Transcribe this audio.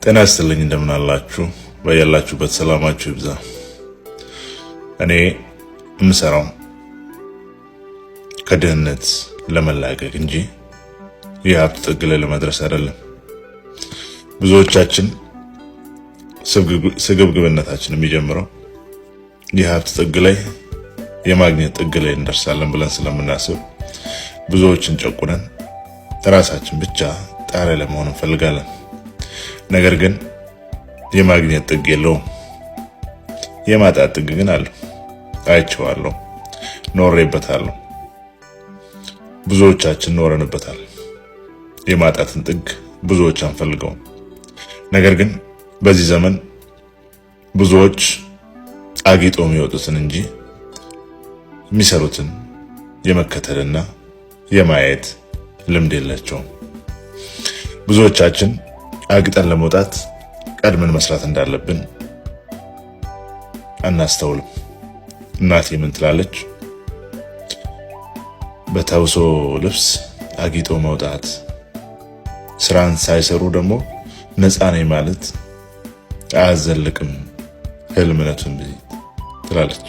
ጤና ይስጥልኝ እንደምን አላችሁ? በያላችሁበት ሰላማችሁ ይብዛ። እኔ የምሰራው ከድህነት ለመላቀቅ እንጂ የሀብት ጥግ ላይ ለመድረስ አይደለም። ብዙዎቻችን ስግብግብነታችን የሚጀምረው የሀብት ጥግ ላይ የማግኘት ጥግ ላይ እንደርሳለን ብለን ስለምናስብ ብዙዎችን ጨቁነን ራሳችን ብቻ ጣሪያ ለመሆን እንፈልጋለን። ነገር ግን የማግኘት ጥግ የለውም። የማጣት ጥግ ግን አለው። አይቼዋለሁ፣ ኖሬበታለሁ። ብዙዎቻችን ኖረንበታል። የማጣትን ጥግ ብዙዎች አንፈልገውም። ነገር ግን በዚህ ዘመን ብዙዎች አጊጦ የሚወጡትን እንጂ የሚሰሩትን የመከተልና የማየት ልምድ የላቸውም። ብዙዎቻችን አግጠን ለመውጣት ቀድመን መስራት እንዳለብን አናስተውልም። እናቴ ምን ትላለች? በተውሶ ልብስ አጊጦ መውጣት፣ ስራን ሳይሰሩ ደግሞ ነፃ ነኝ ማለት አያዘልቅም ህልምነቱን ትላለች።